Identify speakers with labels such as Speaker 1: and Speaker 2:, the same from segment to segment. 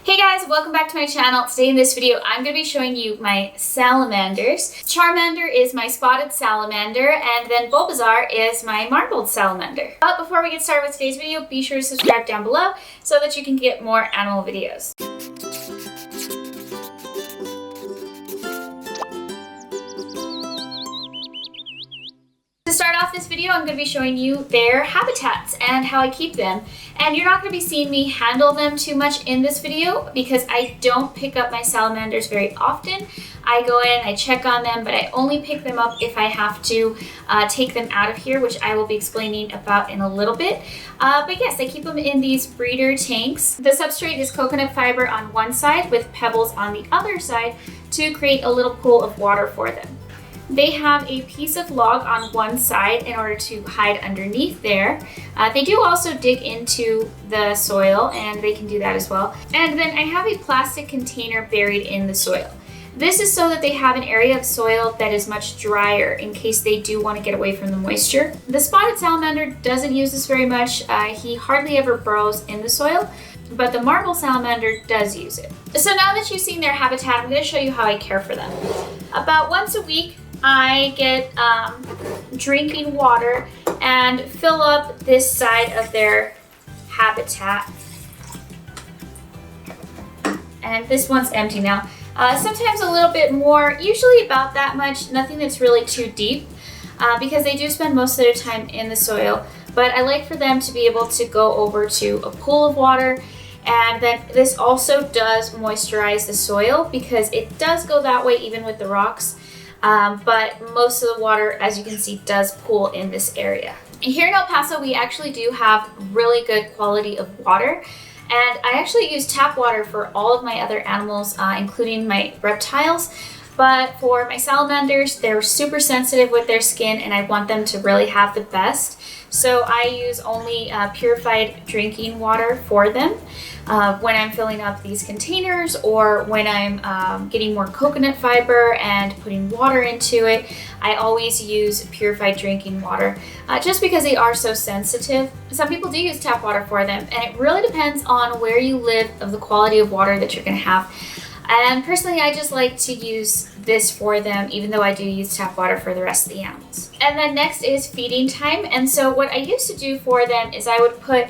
Speaker 1: Hey guys, welcome back to my channel. Today in this video, I'm going to be showing you my salamanders. Charmander is my spotted salamander, and then Bulbasaur is my marbled salamander. But before we get started with today's video, be sure to subscribe down below so that you can get more animal videos. To start off this video, I'm going to be showing you their habitats and how I keep them. And you're not going to be seeing me handle them too much in this video because I don't pick up my salamanders very often. I go in, I check on them, but I only pick them up if I have to take them out of here, which I will be explaining about in a little bit. But yes, I keep them in these breeder tanks. The substrate is coconut fiber on one side with pebbles on the other side to create a little pool of water for them. They have a piece of log on one side in order to hide underneath there. They do also dig into the soil, and they can do that as well. And then I have a plastic container buried in the soil. This is so that they have an area of soil that is much drier in case they do want to get away from the moisture. The spotted salamander doesn't use this very much. He hardly ever burrows in the soil, but the marble salamander does use it. So now that you've seen their habitat, I'm going to show you how I care for them. About once a week, I get drinking water and fill up this side of their habitat. And this one's empty now. Sometimes a little bit more, usually about that much, nothing that's really too deep because they do spend most of their time in the soil. But I like for them to be able to go over to a pool of water, and then this also does moisturize the soil because it does go that way even with the rocks. But most of the water, as you can see, does pool in this area. And here in El Paso, we actually do have really good quality of water. And I actually use tap water for all of my other animals, including my reptiles. But for my salamanders, they're super sensitive with their skin, and I want them to really have the best. So I use only purified drinking water for them when I'm filling up these containers, or when I'm getting more coconut fiber and putting water into it. I always use purified drinking water just because they are so sensitive. Some people do use tap water for them, and it really depends on where you live of the quality of water that you're going to have. And personally, I just like to use this for them, even though I do use tap water for the rest of the animals. And then next is feeding time. And so what I used to do for them is I would put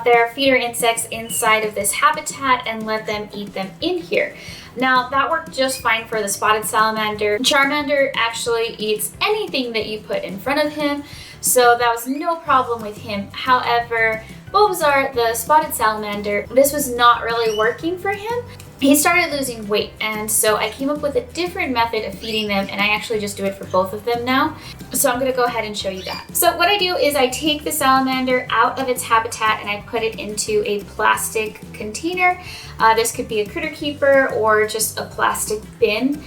Speaker 1: their feeder insects inside of this habitat and let them eat them in here. Now that worked just fine for the spotted salamander. Charmander actually eats anything that you put in front of him, so that was no problem with him. However, Bulbasaur, the spotted salamander, this was not really working for him. He started losing weight, and so I came up with a different method of feeding them, and I actually just do it for both of them now. So I'm going to go ahead and show you that. So what I do is I take the salamander out of its habitat and I put it into a plastic container. This could be a critter keeper or just a plastic bin.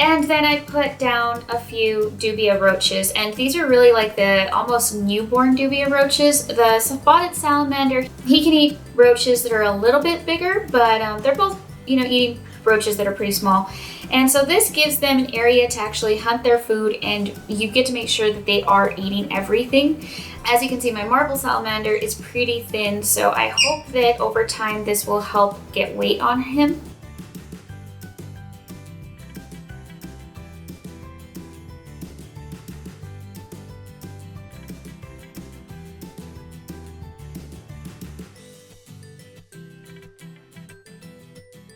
Speaker 1: And then I put down a few dubia roaches, and these are really like the almost newborn dubia roaches. The spotted salamander, he can eat roaches that are a little bit bigger, but they're both, eating roaches that are pretty small. And so this gives them an area to actually hunt their food, and you get to make sure that they are eating everything. As you can see, my marble salamander is pretty thin, so I hope that over time this will help get weight on him.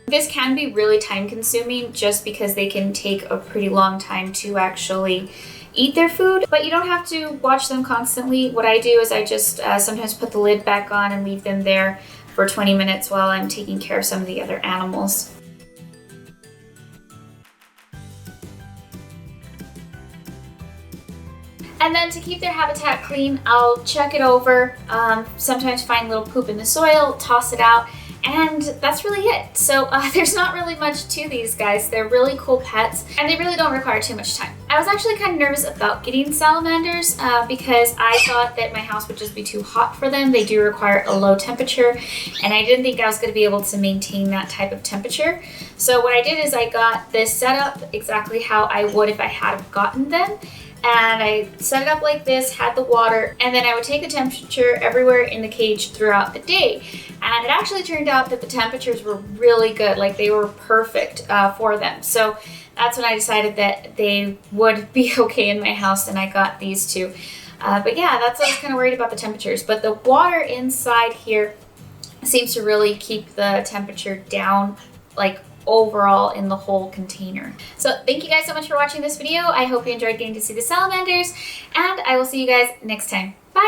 Speaker 1: This can be really time consuming just because they can take a pretty long time to actually eat their food, but you don't have to watch them constantly. What I do is I just sometimes put the lid back on and leave them there for 20 minutes while I'm taking care of some of the other animals. And then to keep their habitat clean, I'll check it over, sometimes find little poop in the soil, toss it out, and that's really it. So there's not really much to these guys. They're really cool pets, and they really don't require too much time. I was actually kind of nervous about getting salamanders because I thought that my house would just be too hot for them. They do require a low temperature, and I didn't think I was going to be able to maintain that type of temperature. So what I did is I got this set up exactly how I would if I had gotten them. And I set it up like this, had the water, and then I would take the temperature everywhere in the cage throughout the day. And it actually turned out that the temperatures were really good, like they were perfect for them. So that's when I decided that they would be okay in my house, and I got these two. But yeah, that's what I was kind of worried about, the temperatures. But the water inside here seems to really keep the temperature down, like overall in the whole container. So thank you guys so much for watching this video. I hope you enjoyed getting to see the salamanders, and I will see you guys next time. Bye!